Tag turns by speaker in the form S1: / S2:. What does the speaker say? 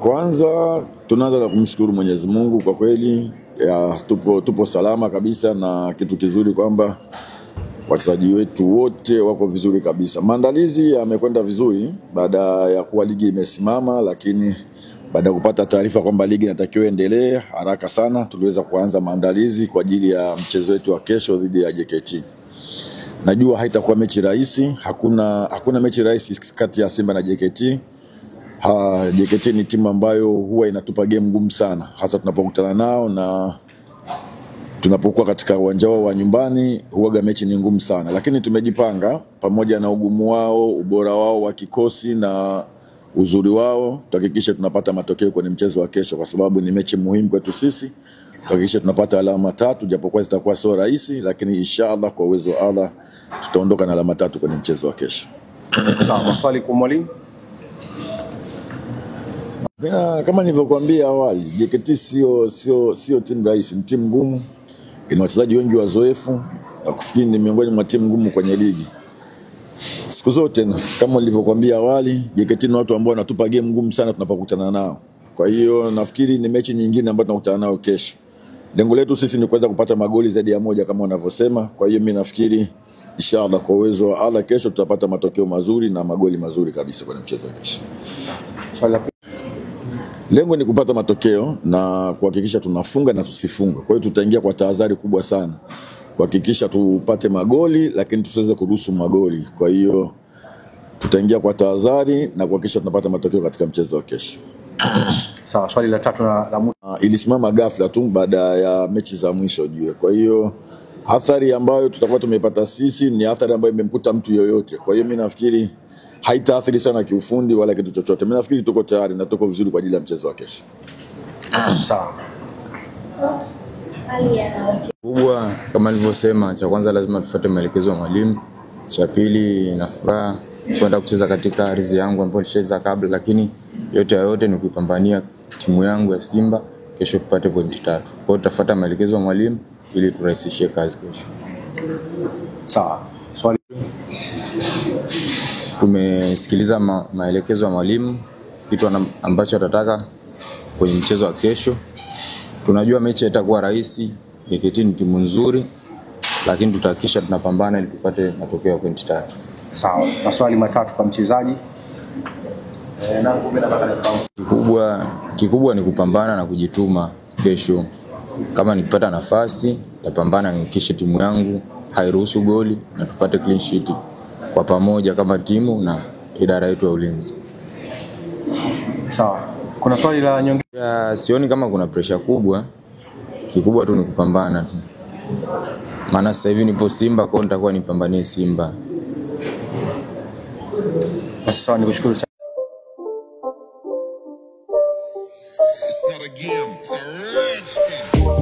S1: Kwanza tunaanza na kumshukuru Mwenyezi Mungu kwa kweli tupo salama kabisa, na kitu kizuri kwamba wachezaji wetu wote wako vizuri kabisa. Maandalizi yamekwenda vizuri baada ya kuwa ligi imesimama, lakini baada ya kupata taarifa kwamba ligi inatakiwa endelee haraka sana, tuliweza kuanza maandalizi kwa ajili ya mchezo wetu wa kesho dhidi ya JKT. Najua haitakuwa mechi rahisi, hakuna mechi rahisi kati ya Simba na JKT. JKT ni timu ambayo huwa inatupa game ngumu sana, hasa tunapokutana nao na tunapokuwa katika uwanja wao wa nyumbani. Huaga mechi ni ngumu sana, lakini tumejipanga pamoja na ugumu wao, ubora wao wa kikosi na uzuri wao, tuhakikishe tunapata matokeo kwenye mchezo wa kesho, kwa sababu ni mechi muhimu kwetu sisi. Tuhakikishe tunapata alama 3, japokuwa zitakuwa sio rahisi, lakini inshallah kwa uwezo wa Allah tutaondoka na alama 3 kwenye mchezo wa kesho.
S2: Sawa, maswali kwa mwalimu.
S1: Kama nilivyokuambia awali, JKT sio timu rahisi, ni timu ngumu. Ina wachezaji wengi wazoefu, na kufikiri ni miongoni mwa timu ngumu kwenye ligi. Siku zote kama nilivyokuambia awali, JKT ni watu ambao wanatupa game ngumu sana tunapokutana nao. Kwa hiyo nafikiri ni mechi nyingine ambayo tunakutana nao kesho. Lengo letu sisi ni kuweza kupata magoli zaidi ya moja kama wanavyosema. Kwa hiyo mimi nafikiri inshallah kwa uwezo wa Allah kesho tutapata matokeo mazuri na magoli mazuri kabisa kwenye mchezo wa kesho. Lengo ni kupata matokeo na kuhakikisha tunafunga na tusifunge. Kwa hiyo tutaingia kwa tahadhari kubwa sana kuhakikisha tupate magoli, lakini tusiweze kuruhusu magoli. Kwa hiyo tutaingia kwa tahadhari na kuhakikisha tunapata matokeo katika mchezo wa kesho.
S2: Sawa, swali la 3 na la mwisho.
S1: Ilisimama ghafla tu baada ya mechi za mwisho juu. Kwa hiyo athari ambayo tutakuwa tumepata sisi ni athari ambayo imemkuta mtu yoyote. Kwa hiyo mimi nafikiri haitaathiri sana kiufundi wala kitu chochote. Mimi nafikiri tuko tayari na tuko vizuri kwa ajili ya mchezo wa kesho.
S2: Sawa.
S3: Kubwa kama nilivyosema, cha kwanza lazima tufuate maelekezo ya mwalimu. Cha pili, na furaha kwenda kucheza katika ardhi yangu ambayo nilicheza kabla, lakini yote ni kupambania timu yangu ya Simba kesho tupate pointi 3. Kwa hiyo tutafuata maelekezo ya mwalimu ili turahisishie kazi kesho.
S2: Sawa. Swali.
S3: Tumesikiliza maelekezo ya mwalimu, kitu ambacho atataka kwenye mchezo wa kesho. Tunajua mechi itakuwa rahisi, JKT ni timu nzuri, lakini tutahakikisha tunapambana ili tupate matokeo ya pointi 3.
S2: Sawa. Maswali matatu kwa mchezaji.
S3: Kikubwa ni kupambana na kujituma kesho. Kama nikipata nafasi, nitapambana nihakikishe timu yangu hairuhusu goli na tupate clean sheet kwa pamoja kama timu na idara yetu ya ulinzi.
S2: Sawa. Kuna swali la nyongeza?
S3: Sioni kama kuna pressure kubwa. Kikubwa tu ni kupambana tu. Maana sasa hivi nipo Simba, kwa nitakuwa nipambanie Simba.
S2: Sawa, nikushukuru sana.
S4: It's not a game, it's a rich thing.